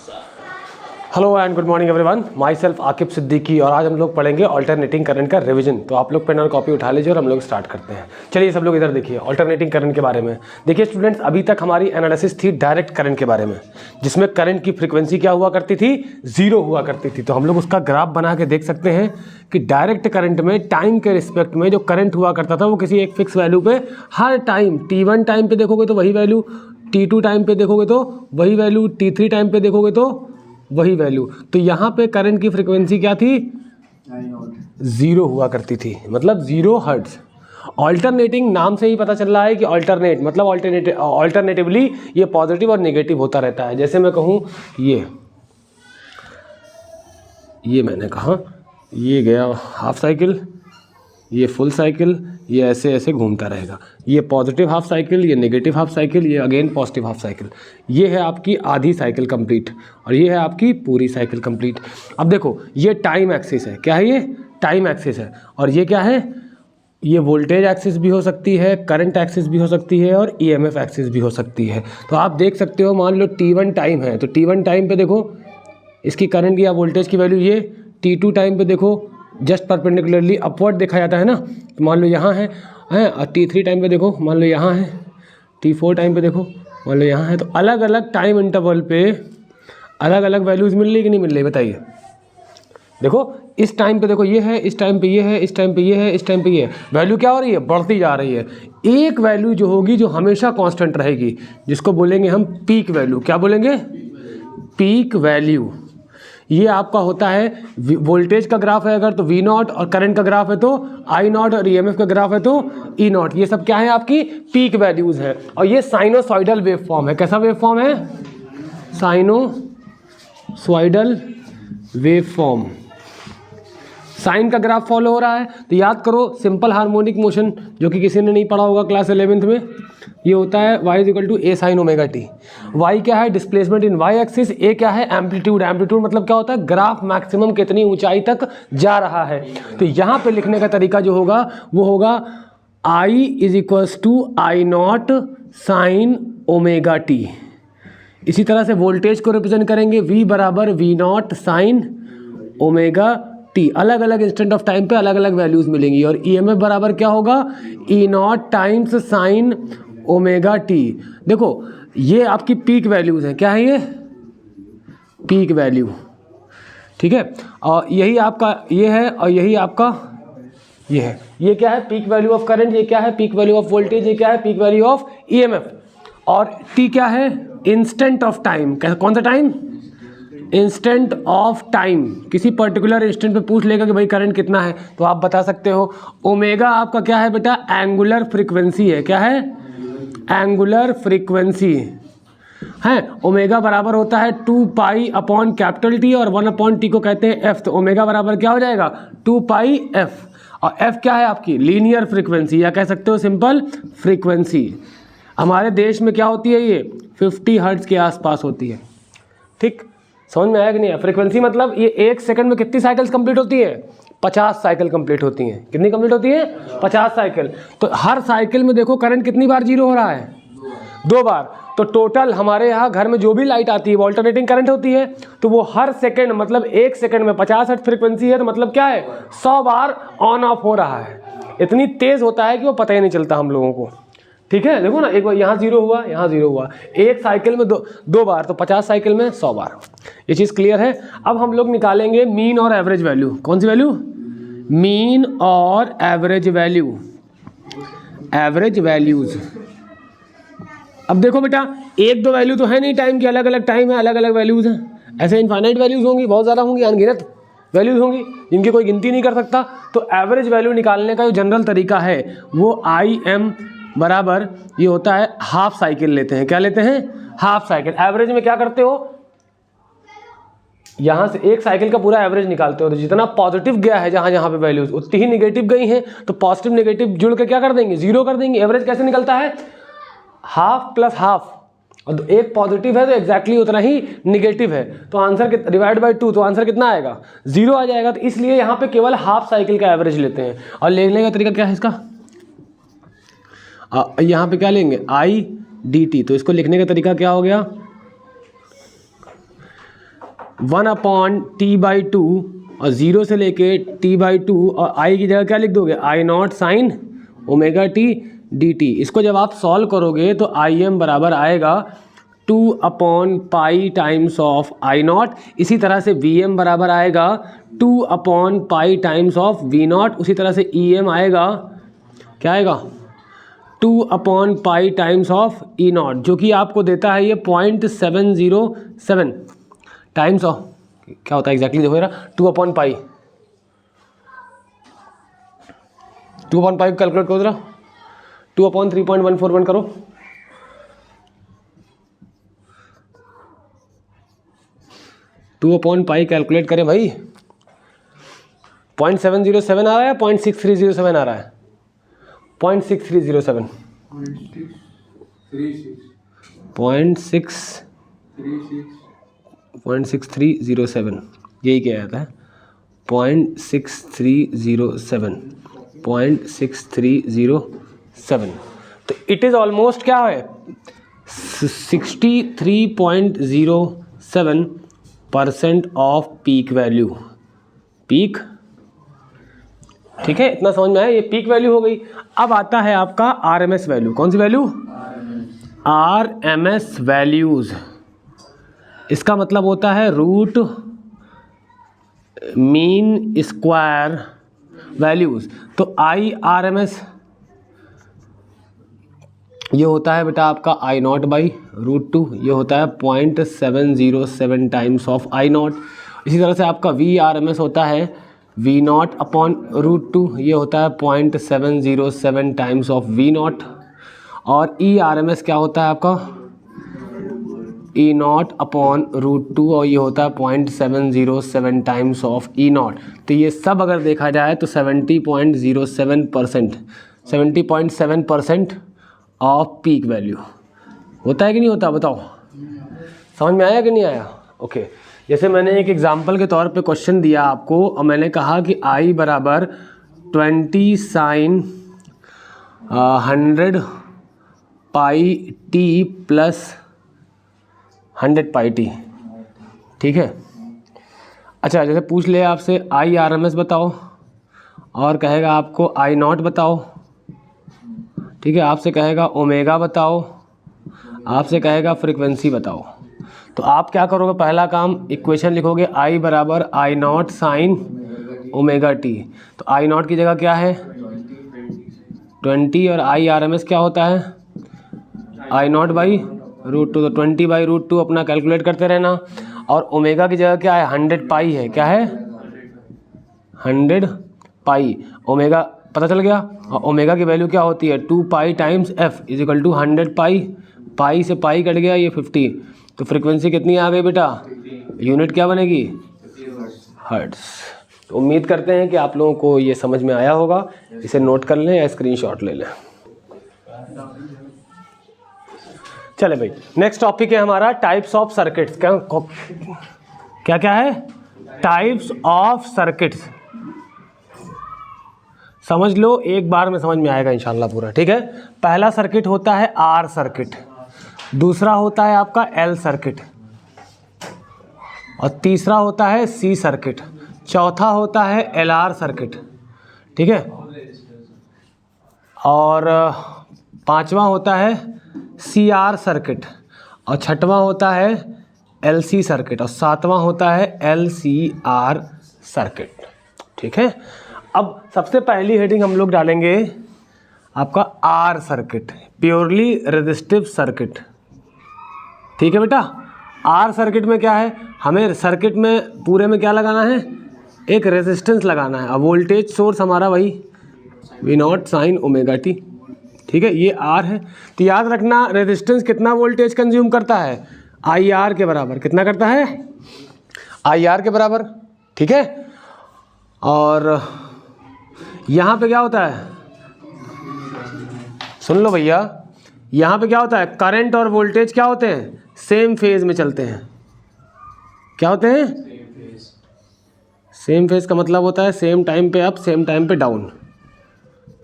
Hello and good morning everyone, my self Aqib Siddiqui. और आज हम लोग पढ़ेंगे अल्टरनेटिंग करंट का रिवीजन। तो आप लोग पेन और कॉपी उठा लीजिए और हम लोग स्टार्ट करते हैं। चलिए सब लोग इधर देखिए अल्टरनेटिंग करंट के बारे में। देखिए स्टूडेंट्स, अभी तक हमारी एनालिसिस थी डायरेक्ट करंट के बारे में, जिसमें करंट की फ्रीक्वेंसी क्या हुआ करती थी, जीरो हुआ करती थी। तो हम लोग उसका ग्राफ बना के देख सकते हैं कि डायरेक्ट करंट में टाइम के रिस्पेक्ट में जो करंट हुआ करता था वो किसी एक फिक्स वैल्यू पे हर टाइम, T1 टाइम पे देखोगे तो वही वैल्यू, T2 टाइम पे देखोगे तो वही वैल्यू, T3 टाइम पे देखोगे तो वही वैल्यू। तो यहाँ पे करंट की फ्रीक्वेंसी क्या थी, जीरो हुआ करती थी, मतलब 0 हर्ट्ज। ऑल्टरनेटिंग नाम से ही पता चल रहा है कि ऑल्टरनेट मतलब ऑल्टरनेटिवली ये पॉजिटिव और नेगेटिव होता रहता है। जैसे मैं कहूँ ये मैंने कहा ये गया हाफ साइकिल, ये फुल साइकिल, ये ऐसे ऐसे घूमता रहेगा। ये पॉजिटिव हाफ साइकिल, ये नेगेटिव हाफ साइकिल, ये अगेन पॉजिटिव हाफ साइकिल। ये है आपकी आधी साइकिल कंप्लीट और ये है आपकी पूरी साइकिल कंप्लीट। अब देखो ये टाइम एक्सिस है, क्या है ये, टाइम एक्सिस है। और ये क्या है, ये वोल्टेज एक्सिस भी हो सकती है, करंट एक्सिस भी हो सकती है और ईएमएफ एक्सिस भी हो सकती है। तो आप देख सकते हो, मान लो T1 टाइम है तो T1 टाइम पे देखो इसकी करंट या वोल्टेज की वैल्यू ये, T2 टाइम पे देखो जस्ट परपेंडिकुलरली अपवर्ड देखा जाता है ना, तो मान लो यहाँ है और T3 टाइम पे देखो मान लो यहाँ है, T4 टाइम पे देखो मान लो यहाँ है। तो अलग अलग टाइम इंटरवल पे अलग अलग वैल्यूज़ मिल रही कि नहीं मिल रही, बताइए। देखो इस टाइम पे देखो ये है, इस टाइम पे ये है, इस टाइम पे ये है, इस टाइम पे ये है। वैल्यू क्या हो रही है, बढ़ती जा रही है। एक वैल्यू जो होगी जो हमेशा कांस्टेंट रहेगी, जिसको बोलेंगे हम पीक वैल्यू। क्या बोलेंगे, पीक वैल्यू। ये आपका होता है वोल्टेज का ग्राफ है अगर तो V0, और करंट का ग्राफ है तो I0, और EMF का ग्राफ है तो E0। ये सब क्या है, आपकी पीक वैल्यूज है। और ये साइनोसॉइडल वेव फॉर्म है। कैसा वेव फॉर्म है, साइनोसॉइडल वेव फॉर्म। साइन का ग्राफ फॉलो हो रहा है। तो याद करो सिंपल हार्मोनिक मोशन, जो कि किसी ने नहीं पढ़ा होगा क्लास 11th में, ये होता है y = a sin omega t। y क्या है, displacement in y axis. a क्या है, एम्पलीट्यूड। एम्पलीट्यूड मतलब क्या होता है, ग्राफ मैक्सिमम कितनी ऊंचाई तक जा रहा है। तो यहाँ पे लिखने का तरीका जो होगा वो होगा I = I0 sin omega t। इसी तरह से वोल्टेज को रिप्रेजेंट करेंगे V = V0 sin omega t। अलग अलग इंस्टेंट ऑफ टाइम पे अलग अलग वैल्यूज मिलेंगी। और EMF बराबर क्या होगा, E0 times sine omega t। देखो ये आपकी पीक वैल्यूज हैं। क्या है ये, पीक वैल्यू, ठीक है। और यही आपका ये है और यही आपका ये है। ये क्या है, पीक वैल्यू ऑफ करंट। ये क्या है, पीक वैल्यू ऑफ वोल्टेज। ये क्या है, पीक वैल्यू ऑफ EMF। और t क्या है, इंस्टेंट ऑफ टाइम। कौन सा टाइम, इंस्टेंट ऑफ टाइम। किसी पर्टिकुलर इंस्टेंट पे पूछ लेगा कि भाई करंट कितना है तो आप बता सकते हो। ओमेगा आपका क्या है बेटा, एंगुलर फ्रीक्वेंसी है। क्या है, एंगुलर फ्रीक्वेंसी है। ओमेगा बराबर होता है 2π/T और 1/T को कहते हैं f। तो ओमेगा बराबर क्या हो जाएगा, 2πf। और f क्या है आपकी, लीनियर फ्रीक्वेंसी, या कह सकते हो सिंपल फ्रीक्वेंसी। हमारे देश में क्या होती है, ये 50 हर्ट्ज के आसपास होती है। ठीक, समझ में आया कि नहीं। फ्रीक्वेंसी मतलब ये 1 सेकंड में कितनी साइकिल्स कंप्लीट होती है, 50 साइकिल कंप्लीट होती हैं। कितनी कंप्लीट होती है, 50 साइकिल। तो हर साइकिल में देखो करंट कितनी बार जीरो हो रहा है, 2 बार। तो टोटल हमारे यहाँ घर में जो भी लाइट आती है वो अल्टरनेटिंग करंट होती है। तो वो हर सेकंड मतलब 1 सेकंड में 50 हर्ट्ज फ्रीक्वेंसी है, तो मतलब क्या है, 100 बार ऑन ऑफ हो रहा है। इतनी तेज होता है कि वो पता ही नहीं चलता हम लोगों को। ठीक है, देखो ना, एक बार यहाँ जीरो हुआ, यहाँ जीरो हुआ, एक साइकिल में दो बार, तो 50 साइकिल में 100 बार। ये चीज़ क्लियर है। अब हम लोग निकालेंगे मीन और एवरेज वैल्यू। कौन सी वैल्यू, मीन और एवरेज वैल्यू, एवरेज वैल्यूज। अब देखो बेटा, 1-2 वैल्यू तो है नहीं टाइम की, अलग अलग टाइम है, अलग अलग वैल्यूज हैं। ऐसे इनफाइनाइट वैल्यूज होंगी, बहुत ज़्यादा होंगी, अनगिनत वैल्यूज होंगी जिनकी कोई गिनती नहीं कर सकता। तो एवरेज वैल्यू निकालने का जो जनरल तरीका है वो IM बराबर ये होता है हाफ साइकिल लेते हैं। क्या लेते हैं, हाफ साइकिल। एवरेज में क्या करते हो, यहाँ से एक साइकिल का पूरा एवरेज निकालते हो। तो जितना पॉजिटिव गया है जहाँ जहाँ पे वैल्यूज, उतनी ही निगेटिव गई हैं, तो पॉजिटिव निगेटिव जुड़ के क्या कर देंगे, 0 कर देंगे। एवरेज कैसे निकलता है, हाफ प्लस हाफ। और एक पॉजिटिव है तो एग्जैक्टली उतना ही निगेटिव है, तो आंसर डिवाइड बाई 2, तो आंसर कितना आएगा, 0 आ जाएगा। तो इसलिए यहाँ पे केवल हाफ साइकिल का एवरेज लेते हैं। और लेने का तरीका क्या है इसका, यहाँ पे क्या लेंगे, IDT। तो इसको लिखने का तरीका क्या हो गया, 1/t/2 और 0 से लेके t/2 और i की जगह क्या लिख दोगे I0 sin omega T dt। इसको जब आप सॉल्व करोगे तो Im बराबर आएगा 2/पाई टाइम्स ऑफ I0। इसी तरह से Vm बराबर आएगा 2/पाई टाइम्स ऑफ V0। उसी तरह से Em आएगा, क्या आएगा 2/पाई टाइम्स ऑफ E0, जो कि आपको देता है ये 0.707 टाइम्स ऑफ, क्या होता है एग्जैक्टली देखो जरा 2/पाई कैलकुलेट करो जरा, 2/3.141 करो, 2/पाई कैलकुलेट करें भाई। 0.707 आ रहा है, 0.6307 आ रहा है, 0.6307 0.6307 यही क्या आता है 0.6307 तो इट इज़ ऑलमोस्ट क्या है 63.07% ऑफ पीक वैल्यू, पीक, ठीक है इतना समझ में आया, ये पीक वैल्यू हो गई। अब आता है आपका आरएमएस वैल्यू, कौन सी वैल्यू आरएमएस वैल्यूज। इसका मतलब होता है रूट मीन स्क्वायर वैल्यूज। तो आई आर एम एस ये होता है बेटा आपका I0/√2, ये होता है 0.707 टाइम्स ऑफ I0। इसी तरह से आपका VRMS होता है V0/√2, ये होता है 0.707 टाइम्स ऑफ V0। और ERMS क्या होता है आपका E0/√2 और ये होता है 0.707 टाइम्स ऑफ E0। तो ये सब अगर देखा जाए तो 70.7% ऑफ पीक वैल्यू होता है कि नहीं होता, बताओ समझ में आया कि नहीं आया। ओके जैसे मैंने एक एग्जांपल के तौर पे क्वेश्चन दिया आपको और मैंने कहा कि I बराबर 20 sin 100 pi T plus 100 pi T, ठीक है। अच्छा जैसे पूछ ले आपसे IRMS बताओ और कहेगा आपको I0 बताओ, ठीक है, आपसे कहेगा ओमेगा बताओ, आपसे कहेगा फ्रीक्वेंसी बताओ। तो आप क्या करोगे, पहला काम इक्वेशन लिखोगे I बराबर I0 साइन ओमेगा टी। तो I0 की जगह क्या है 20 और IRMS क्या होता है I0/√2। तो 20/√2 अपना कैलकुलेट करते रहना। और ओमेगा की जगह क्या है 100 पाई है, क्या है 100 पाई, ओमेगा पता चल गया। और ओमेगा की वैल्यू क्या होती है 2 pi times F is equal to 100 pi, pi से पाई कट गया ये 50। तो फ्रीक्वेंसी कितनी आ गई बेटा, यूनिट क्या बनेगी हर्ट्ज। तो उम्मीद करते हैं कि आप लोगों को ये समझ में आया होगा, इसे नोट कर लें या स्क्रीनशॉट ले लें। चले भाई नेक्स्ट टॉपिक है हमारा टाइप्स ऑफ सर्किट्स। क्या क्या है टाइप्स ऑफ सर्किट्स, समझ लो एक बार में समझ में आएगा इंशाल्लाह पूरा, ठीक है। पहला सर्किट होता है आर सर्किट, दूसरा होता है आपका एल सर्किट और तीसरा होता है सी सर्किट, चौथा होता है एल आर सर्किट, ठीक है। और पांचवा होता है सी आर सर्किट और छठवां होता है एल सी सर्किट और सातवां होता है एल सी आर सर्किट, ठीक है। अब सबसे पहली हेडिंग हम लोग डालेंगे आपका R circuit, purely resistive circuit, ठीक है बेटा। आर सर्किट में क्या है, हमें सर्किट में पूरे में क्या लगाना है एक रेजिस्टेंस लगाना है। अब वोल्टेज सोर्स हमारा वही V0 साइन ओमेगा टी, ठीक है, ये आर है। तो याद रखना रेजिस्टेंस कितना वोल्टेज कंज्यूम करता है आई आर के बराबर, कितना करता है आई आर के बराबर, ठीक है। और यहाँ पे क्या होता है सुन लो भैया, यहाँ पे क्या होता है करंट और वोल्टेज क्या होते हैं सेम फेज में चलते हैं। क्या होते हैं सेम फेज का मतलब होता है सेम टाइम पे अप सेम टाइम पे डाउन,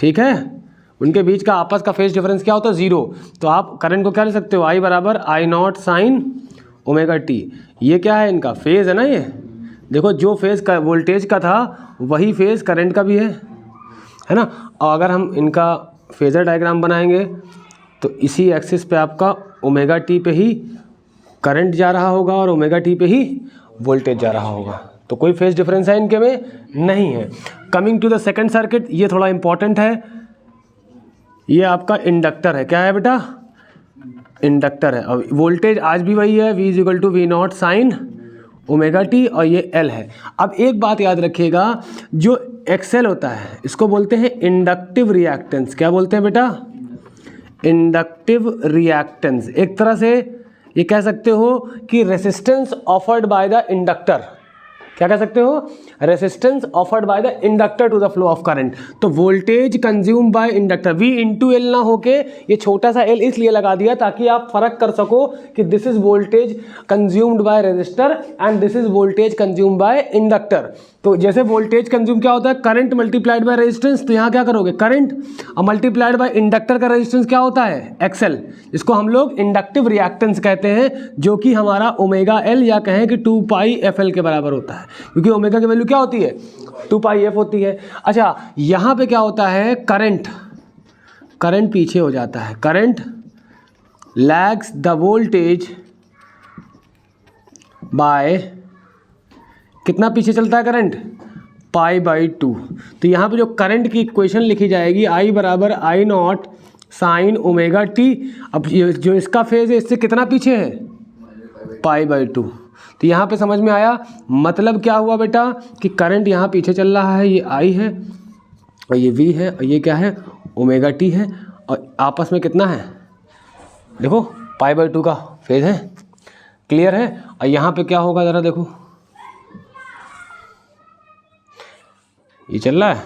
ठीक है। उनके बीच का आपस का फेज डिफरेंस क्या होता है 0। तो आप करंट को क्या ले सकते हो I बराबर I0 साइन ओमेगा टी। ये क्या है, इनका फेज़ है ना। ये देखो जो फेज़ का वोल्टेज का था वही फेज़ करंट का भी है ना। और अगर हम इनका फेज़र डायग्राम बनाएंगे तो इसी एक्सिस पे आपका ओमेगा टी पे ही करंट जा रहा होगा और ओमेगा टी पे ही वोल्टेज जा रहा होगा। तो कोई फेज़ डिफरेंस है इनके में नहीं है। Coming to the second circuit, ये थोड़ा इंपॉर्टेंट है। ये आपका इंडक्टर है। क्या है बेटा, इंडक्टर है। और वोल्टेज आज भी वही है, V = V0 sine omega T, और ये L है। अब एक बात याद रखिएगा, जो XL होता है इसको बोलते हैं इंडक्टिव रिएक्टेंस। क्या बोलते हैं बेटा, इंडक्टिव रिएक्टेंस। एक तरह से ये कह सकते हो कि resistance offered by the inductor. क्या कह सकते हो, resistance offered by the inductor to the flow of current. तो voltage consume by inductor, V × L ना होके ये छोटा सा L इसलिए लगा दिया ताकि आप फर्क कर सको कि this is voltage consumed by resistor and this is voltage consumed by inductor. तो जैसे वोल्टेज कंज्यूम क्या होता है, करंट मल्टीप्लाइड बाय रेजिस्टेंस, तो यहाँ क्या करोगे, करंट, और मल्टीप्लाइड बाय इंडक्टर का रेजिस्टेंस क्या होता है, XL, जिसको हम लोग इंडक्टिव रिएक्टेंस कहते हैं, जो कि हमारा ओमेगा L या कहें कि 2πfL के बराबर होता है, क्योंकि ओमेगा की वैल्यू क्या होती है, 2πf होती है। अच्छा, यहाँ पे क्या होता है, करंट पीछे हो जाता है, current lags the voltage by, कितना पीछे चलता है करंट, π/2। तो यहाँ पे जो करंट की इक्वेशन लिखी जाएगी, I = I0 sine omega T. अब जो इसका फेज है इससे कितना पीछे है, π/2। तो यहाँ पे समझ में आया, मतलब क्या हुआ बेटा कि करंट यहाँ पीछे चल रहा है, ये I है और ये V है और ये क्या है, ओमेगा टी है, और आपस में कितना है, देखो π/2 का फेज है। क्लियर है। और यहाँ पे क्या होगा ज़रा देखो, ये चल रहा है,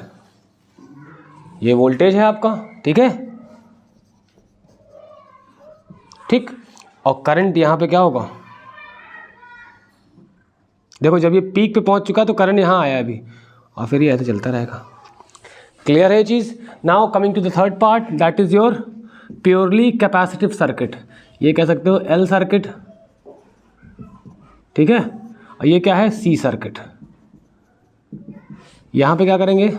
ये वोल्टेज है आपका, ठीक है, ठीक, और करंट यहाँ पे क्या होगा, देखो जब ये पीक पे पहुँच चुका तो करंट यहाँ आया अभी, और फिर ये ऐसे चलता रहेगा। क्लियर है ये चीज़। Now coming to the third part, that is your purely capacitive circuit. ये कह सकते हो L सर्किट, ठीक है, और ये क्या है, C सर्किट। यहाँ पे क्या करेंगे,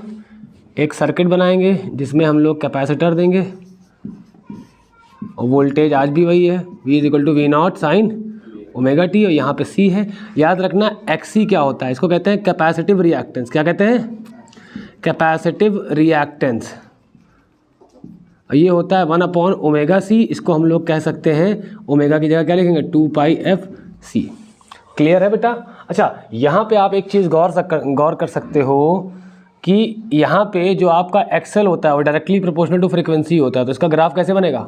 एक सर्किट बनाएंगे जिसमें हम लोग कैपेसिटर देंगे, और वोल्टेज आज भी वही है, V = V0 sine omega T, और यहाँ पे C है। याद रखना XC क्या होता है, इसको कहते हैं कैपेसिटिव रिएक्टेंस। क्या कहते हैं, कैपेसिटिव रिएक्टेंस। और ये होता है 1/ωc, इसको हम लोग कह सकते हैं, ओमेगा की जगह क्या लिखेंगे, 2πfC। क्लियर है बेटा। अच्छा, यहाँ पे आप एक चीज़ गौर कर सकते हो कि यहाँ पे जो आपका XL होता है वो डायरेक्टली प्रोपोर्शनल टू फ्रीक्वेंसी होता है, तो इसका ग्राफ कैसे बनेगा,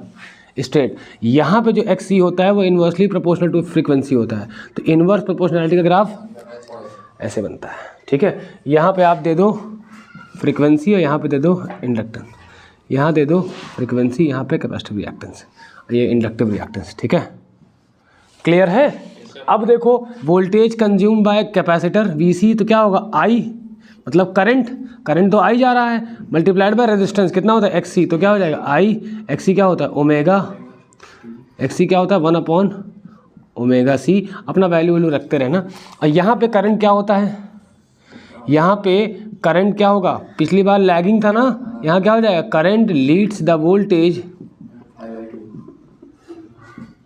स्ट्रेट। यहाँ पे जो XC होता है वो इन्वर्सली प्रोपोर्शनल टू फ्रीक्वेंसी होता है, तो इन्वर्स प्रोपोर्शनैलिटी का ग्राफ ऐसे बनता है, ठीक है। यहाँ पे आप दे दो फ्रीक्वेंसी और यहाँ पे दे दो इंडक्टेंस, यहाँ दे दो फ्रीक्वेंसी, यहाँ पे कैपेसिटिव रिएक्टेंस, ये इंडक्टिव रिएक्टेंस, ठीक है। क्लियर है। अब देखो voltage consume bye capacitor VC, तो क्या होगा, I मतलब करंट तो I जा रहा है, मल्टीप्लाइड बाय रेजिस्टेंस कितना होता है, XC, तो क्या हो जाएगा I, XC क्या होता है, ओमेगा, XC क्या होता है 1/ωc। अपना वैल्यू रखते रहना। और यहाँ पे करंट क्या होता है, यहाँ पे करंट क्या होगा, पिछली बार लैगिंग था ना, यहाँ क्या हो जाएगा, current leads the voltage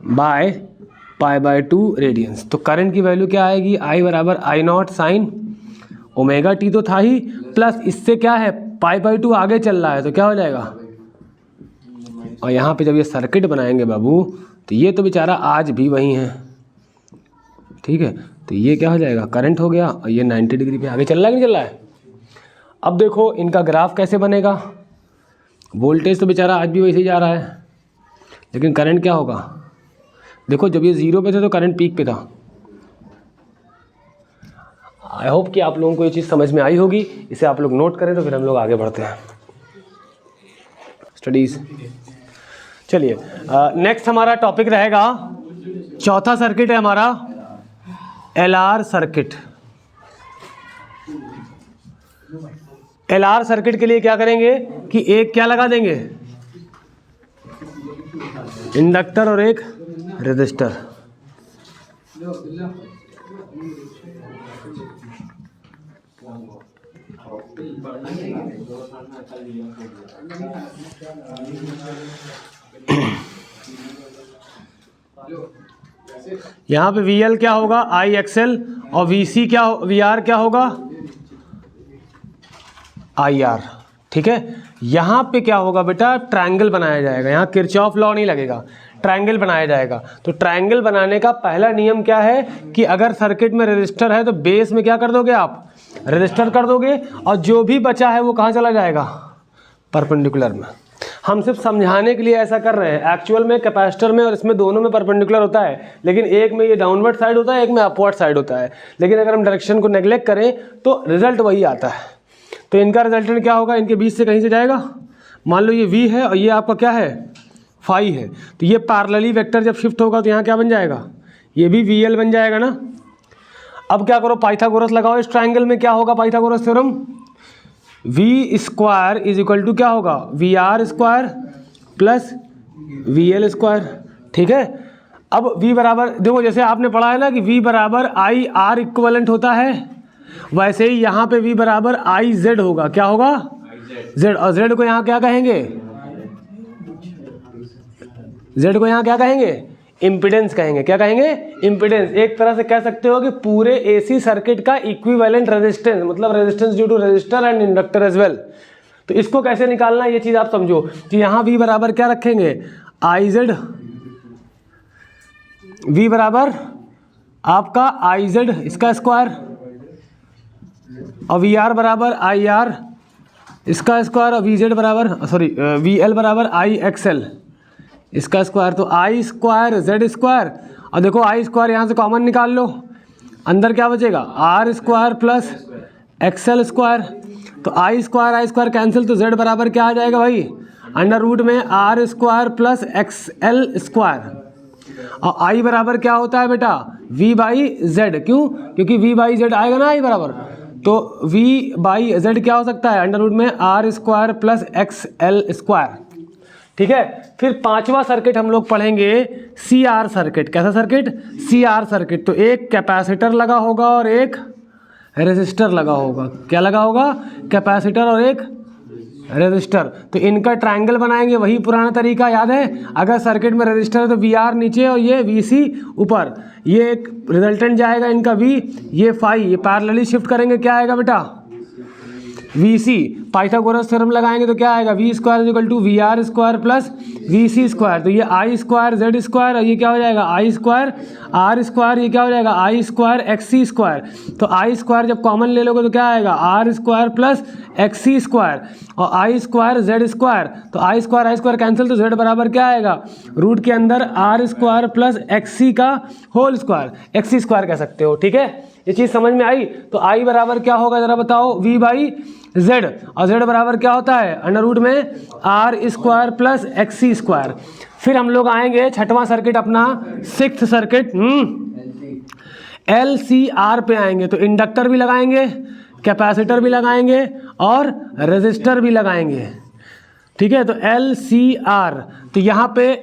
by π/2 radians. तो करंट की वैल्यू क्या आएगी, I = I0 sine omega T तो था ही, प्लस इससे क्या है, π/2 आगे चल रहा है, तो क्या हो जाएगा। और यहाँ पे जब ये सर्किट बनाएंगे बाबू, तो ये तो बेचारा आज भी वही है, ठीक है, तो ये क्या हो जाएगा, करंट हो गया, और ये 90 डिग्री पे आगे चल रहा है कि नहीं चल रहा है। अब देखो इनका ग्राफ कैसे बनेगा, वोल्टेज तो बेचारा आज भी वैसे ही जा रहा है, लेकिन करंट क्या होगा, देखो जब ये 0 पे थे तो करंट पीक पे था। आई होप कि आप लोगों को ये चीज़ समझ में आई होगी, इसे आप लोग नोट करें तो फिर हम लोग आगे बढ़ते हैं स्टडीज़। चलिए नेक्स्ट हमारा टॉपिक रहेगा, चौथा सर्किट है हमारा LR सर्किट। LR सर्किट के लिए क्या करेंगे कि एक क्या लगा देंगे, इंडक्टर और एक रेजिस्टर, यहाँ पे VL क्या होगा IXL और VC क्या VR क्या होगा IR। ठीक है, यहाँ पे क्या होगा बेटा, ट्रायंगल बनाया जाएगा। यहाँ किरचॉफ लॉ नहीं लगेगा, ट्रायंगल बनाया जाएगा। तो ट्रायंगल बनाने का पहला नियम क्या है कि अगर सर्किट में रेजिस्टर है तो बेस में क्या कर दोगे आप, रेजिस्टर कर दोगे, और जो भी बचा है वो कहाँ चला जाएगा, परपेंडिकुलर में। हम सिर्फ समझाने के लिए ऐसा कर रहे हैं, एक्चुअल में कैपेसिटर में और इसमें दोनों में परपेंडिकुलर होता है, लेकिन एक में ये डाउनवर्ड साइड होता है, एक में अपवर्ड साइड होता है। लेकिन अगर हम डायरेक्शन को नेग्लेक्ट करें तो रिजल्ट वही आता है। तो इनका रिजल्टेंट क्या होगा, इनके बीच से कहीं से जाएगा। मान लो ये V है और ये आपका क्या है, फाई है, तो ये पैरेलली वेक्टर जब शिफ्ट होगा तो यहाँ क्या बन जाएगा, ये भी VL बन जाएगा ना। अब क्या करो, पाइथागोरस लगाओ इस ट्रायंगल में। क्या होगा Pythagoras theorem, V square is equal to क्या होगा, VR square plus VL square. ठीक है, अब V बराबर, देखो जैसे आपने पढ़ा है ना कि V बराबर IR इक्वलेंट होता है, वैसे ही यहाँ पे V बराबर IZ होगा। क्या होगा, Z, और Z को यहाँ क्या कहेंगे, Z को यहाँ क्या कहेंगे, इम्पिडेंस कहेंगे। क्या कहेंगे, इम्पिडेंस। एक तरह से कह सकते हो कि पूरे AC सर्किट का इक्विवेलेंट रेजिस्टेंस, मतलब resistance due to resistor and inductor as well. तो इसको कैसे निकालना है ये चीज़ आप समझो कि यहाँ V बराबर क्या रखेंगे, IZ, V बराबर आपका IZ इसका स्क्वायर, और VR बराबर IR इसका स्क्वायर, और VZ बराबर VL बराबर IXL इसका स्क्वायर। तो I स्क्वायर Z स्क्वायर, और देखो I स्क्वायर यहाँ से कॉमन निकाल लो, अंदर क्या बचेगा, R square plus XL square. तो I स्क्वायर कैंसिल, तो Z बराबर क्या आ जाएगा भाई, अंडर रूट में R square plus XL square. और I बराबर क्या होता है बेटा, V बाई Z। क्यों, क्योंकि V बाई Z आएगा ना I बराबर, तो V बाई Z क्या हो सकता है, अंडर रूट में R square plus XL square. ठीक है, फिर पांचवा सर्किट हम लोग पढ़ेंगे CR सर्किट। कैसा सर्किट, CR सर्किट। तो एक कैपेसिटर लगा होगा और एक रेजिस्टर लगा होगा। क्या लगा होगा, कैपेसिटर और एक रेजिस्टर। तो इनका ट्रायंगल बनाएंगे, वही पुराना तरीका याद है। अगर सर्किट में रेजिस्टर है तो VR नीचे और ये VC ऊपर। ये एक रिजल्टेंट जाएगा इनका V, ये फाई, ये पैरेलली शिफ्ट करेंगे, क्या आएगा बेटा, VC। पाइथागोरस थ्योरम लगाएंगे तो क्या आएगा, V square equal to VR square plus VC square. तो ये I स्क्वायर Z स्क्वायर, और ये क्या हो जाएगा I स्क्वायर R स्क्वायर, ये क्या हो जाएगा I स्क्वायर XC स्क्वायर। तो I स्क्वायर जब कॉमन ले लोगे तो क्या आएगा, R square plus XC square, और I स्क्वायर Z स्क्वायर। तो I स्क्वायर कैंसिल, तो Z बराबर क्या आएगा, रूट के अंदर R स्क्वायर प्लस XC का होल स्क्वायर, XC स्क्वायर कह सकते हो। ठीक है, ये चीज़ समझ में आई। तो I बराबर क्या होगा ज़रा बताओ, V बाई Z, और Z बराबर क्या होता है, अंडर रूट में R square plus XC square. फिर हम लोग आएंगे छठवां सर्किट अपना, सिक्स्थ सर्किट, LCR पे आएंगे। तो इंडक्टर भी लगाएंगे, कैपेसिटर भी लगाएंगे और रेजिस्टर भी लगाएंगे। ठीक है, तो LCR। तो यहाँ पे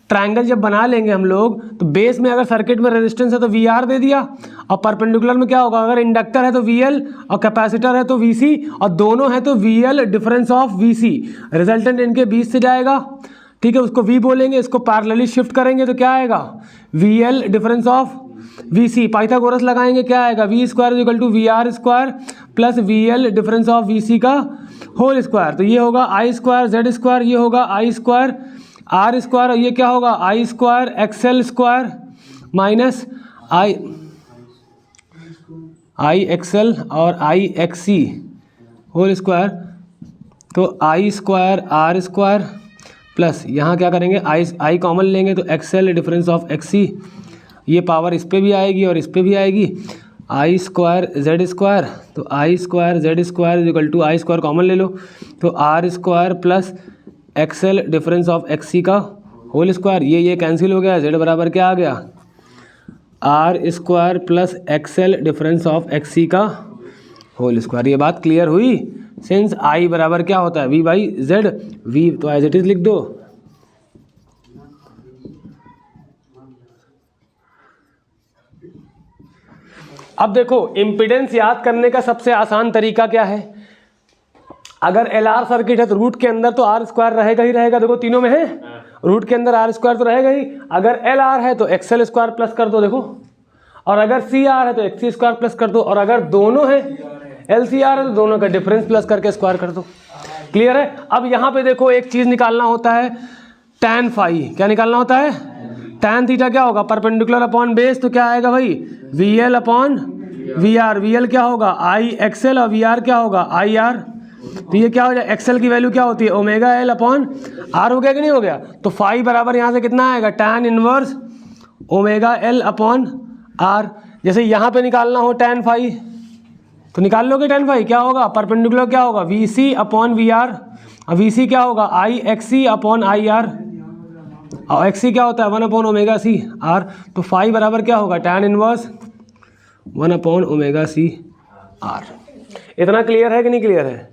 ट्रायंगल जब बना लेंगे हम लोग, तो बेस में अगर सर्किट में रेजिस्टेंस है तो VR दे दिया, और परपेंडिकुलर में क्या होगा, अगर इंडक्टर है तो VL और कैपेसिटर है तो VC, और दोनों है तो VL difference of VC। Resultant इनके बीच से जाएगा। ठीक है, उसको V बोलेंगे, इसको पैरेलली शिफ्ट करेंगे तो क्या आएगा, VL difference of VC। Pythagoras लगाएंगे, क्या आएगा, V square equal to VR square plus VL difference of VC का होल स्क्वायर। तो ये होगा I स्क्वायर Z स्क्वायर, ये होगा I स्क्वायर R स्क्वायर, और ये क्या होगा I square XL square minus I XL और I XC होल स्क्वायर। तो I square R square plus यहाँ क्या करेंगे, I कॉमन लेंगे तो XL डिफरेंस ऑफ XC, ये पावर इस पर भी आएगी और इस पर भी आएगी। I स्क्वायर Z स्क्वायर, तो I square Z square equal to I square common ले लो, तो R square plus XL difference of XC का होल स्क्वायर। ये कैंसिल हो गया, Z बराबर क्या आ गया, R square plus XL difference of XC का होल स्क्वायर। ये बात क्लियर हुई। सिंस I बराबर क्या होता है, V बाई Z, V तो एज इट इज लिख दो, अब देखो इम्पीडेंस याद करने का सबसे आसान तरीका क्या है, अगर एल आर सर्किट है तो रूट के अंदर तो आर स्क्वायर रहेगा ही रहेगा, देखो तीनों में है, रूट के अंदर आर स्क्वायर तो रहेगा ही। अगर एल आर है तो एक्सएल स्क्वायर प्लस कर दो देखो, और अगर सी आर है तो एक्स सी स्क्वायर प्लस कर दो, और अगर दोनों है एल सी आर है तो दोनों का डिफरेंस प्लस करके स्क्वायर कर दो। क्लियर है। अब यहाँ पे देखो एक चीज़ निकालना होता है tan फाई, क्या निकालना होता है, tan थीटा क्या होगा, परपेंडिकुलर अपॉन बेस, तो क्या आएगा भाई V L upon V R, V L क्या होगा आई एक्सएल और वी आर क्या होगा आई आर। तो ये क्या हो जाए, एक्सएल की वैल्यू क्या होती है ओमेगा एल अपॉन आर, हो गया कि नहीं हो गया। तो फाई बराबर यहाँ से कितना आएगा tan inverse omega L upon R. जैसे यहाँ पे निकालना हो tan फाई तो निकाल लोगे, tan फाई क्या होगा, परपेंडिकुलर क्या होगा V C upon V R, और वी सी क्या होगा I X C upon I R, और एक्स सी क्या होता है 1 अपॉन ओमेगा सी आर। तो फाई बराबर क्या होगा tan inverse 1 upon omega C R. इतना क्लियर है कि नहीं क्लियर है,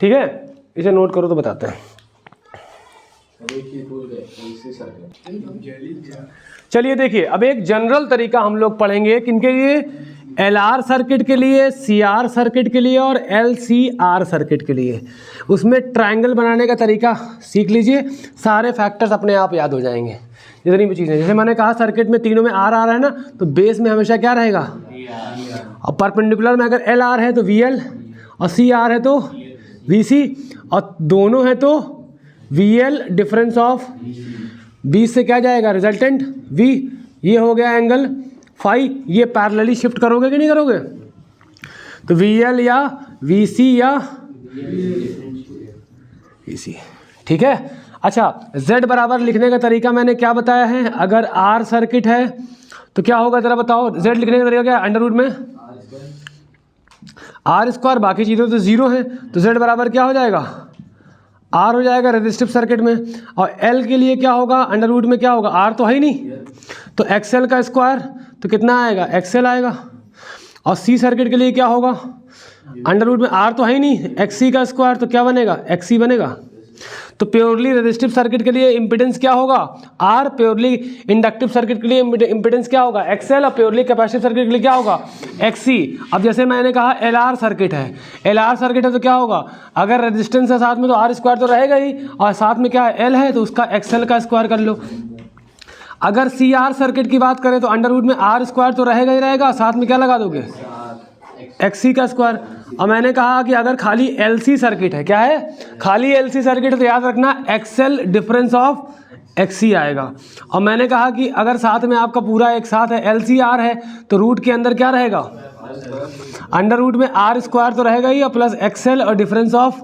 ठीक है, इसे नोट करो तो बताते हैं। चलिए देखिए अब एक जनरल तरीका हम लोग पढ़ेंगे किनके लिए, एल आर सर्किट के लिए, सी आर सर्किट के लिए और एल सी आर सर्किट के लिए। उसमें ट्रायंगल बनाने का तरीका सीख लीजिए, सारे फैक्टर्स अपने आप याद हो जाएंगे जितनी भी चीज़ें। जैसे मैंने कहा सर्किट में तीनों में आर आ रहा है ना, तो बेस में हमेशा क्या रहेगा, और परपेंडिकुलर में अगर एल आर है तो वी एल, और सी आर है तो वी सी, और दोनों है तो वी एल डिफरेंस ऑफ 20 से क्या जाएगा रिजल्टेंट वी। ये हो गया एंगल फाई, ये पैरेलली शिफ्ट करोगे कि नहीं करोगे, तो वी एल या वी सी या वी सी, ठीक है। अच्छा Z बराबर लिखने का तरीका मैंने क्या बताया है, अगर R सर्किट है तो क्या होगा जरा बताओ, Z लिखने का तरीका क्या है, अंडर रूट में आर स्क्वायर, बाकी चीज़ें तो जीरो है, तो Z बराबर क्या हो जाएगा R हो जाएगा रेजिस्टिव सर्किट में। और L के लिए क्या होगा, अंडर रूट में क्या होगा, R तो है ही नहीं, तो XL का स्क्वायर तो कितना आएगा XL आएगा। और C सर्किट के लिए क्या होगा, अंडर रूट में R तो है ही नहीं, XC का स्क्वायर तो क्या बनेगा XC बनेगा। तो प्योरली रेजिस्टिव सर्किट के लिए इम्पिडेंस क्या होगा R, प्योरली इंडक्टिव सर्किट के लिए इम्पिडेंस क्या होगा XL, और प्योरली कैपेसिटिव सर्किट के लिए क्या होगा XC। अब जैसे मैंने कहा LR सर्किट है, LR सर्किट है तो क्या होगा, अगर रेजिस्टेंस है साथ में तो R स्क्वायर तो रहेगा ही, और साथ में क्या है L है तो उसका XL का स्क्वायर कर लो। अगर CR सर्किट की बात करें तो अंडर रूट में R स्क्वायर तो रहेगा ही रहेगा, साथ में क्या लगा दोगे XC का स्क्वायर। और मैंने कहा कि अगर खाली LC सर्किट है, क्या है खाली LC सर्किट है तो याद रखना XL डिफरेंस ऑफ XC आएगा। और मैंने कहा कि अगर साथ में आपका पूरा एक साथ है LCR है तो रूट के अंदर क्या रहेगा, अंडर रूट में R स्क्वायर तो रहेगा ही, और प्लस XL और डिफरेंस ऑफ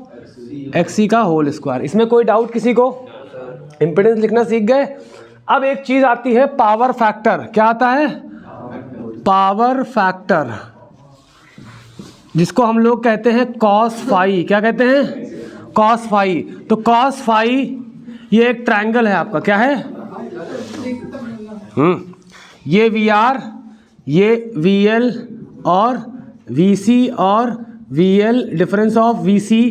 XC का होल स्क्वायर। इसमें कोई डाउट किसी को, इम्पिडेंस लिखना सीख गए। अब एक चीज आती है पावर फैक्टर, क्या आता है पावर फैक्टर, जिसको हम लोग कहते हैं कॉस फाई, क्या कहते हैं कॉस फाई। तो कॉस फाई ये एक ट्रायंगल है आपका, क्या है ये वी आर, ये वी एल और वी सी और V L difference of V C,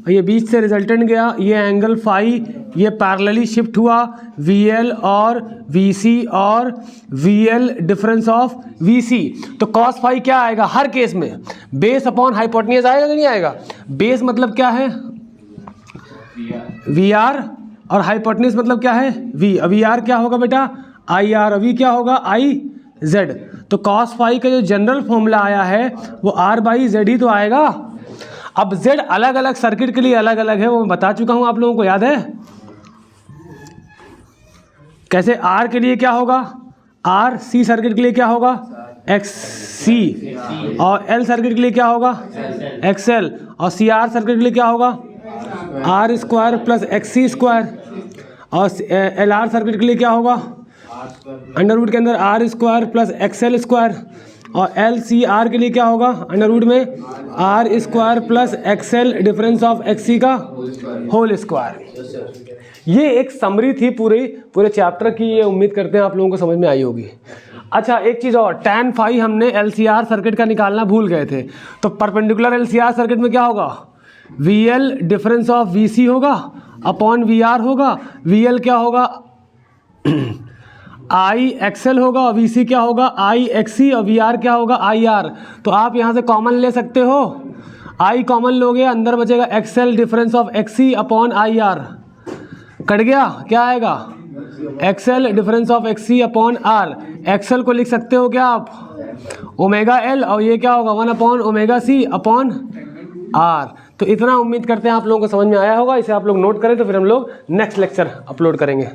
ये बीच से रिजल्टेंट गया, ये एंगल फाई, ये पैरेलली शिफ्ट हुआ वी एल और वी सी और V L difference of V C. तो कॉस फाई क्या आएगा हर केस में, बेस अपॉन हाइपोटेन्यूज आएगा कि नहीं आएगा। बेस मतलब क्या है वी आर, और हाइपोटेन्यूज मतलब क्या है वी। वी आर क्या होगा बेटा आई आर, वी क्या होगा आई जेड। तो कॉस फाई का जो जनरल फॉर्मूला आया है वो आर बाई जेड ही तो आएगा। अब Z अलग अलग सर्किट के लिए अलग अलग है, वो मैं बता चुका हूं आप लोगों को, याद है कैसे। R के लिए क्या होगा R, C सर्किट के लिए क्या होगा XC, और L सर्किट के लिए क्या होगा XL, और CR सर्किट के लिए क्या होगा R square plus XC square, और LR सर्किट के लिए क्या होगा अंडर रूट के अंदर R square plus XL square, और LCR के लिए क्या होगा अंडर रूट में R square plus XL difference of XC का होल स्क्वायर। ये एक समरी थी पूरे चैप्टर की, ये उम्मीद करते हैं आप लोगों को समझ में आई होगी। अच्छा एक चीज़ और, tan फाई हमने LCR सर्किट का निकालना भूल गए थे, तो परपेंडिकुलर LCR सर्किट में क्या होगा VL डिफरेंस ऑफ VC होगा अपॉन VR होगा। VL क्या होगा आई एक्सएल होगा और वी सी क्या होगा, आई एक्सी, और वी आर क्या होगा, आई आर। तो आप यहाँ से कॉमन ले सकते हो, आई कॉमन लोगे, अंदर बचेगा XL difference of XC upon I R, cut गया, क्या आएगा, XL difference of XC upon R. XL को लिख सकते हो क्या आप, ओमेगा एल, और ये क्या होगा 1 upon omega C upon R. तो इतना उम्मीद करते हैं आप लोगों को समझ में आया होगा। इसे आप लोग नोट करें तो फिर हम लोग नेक्स्ट लेक्चर अपलोड करेंगे।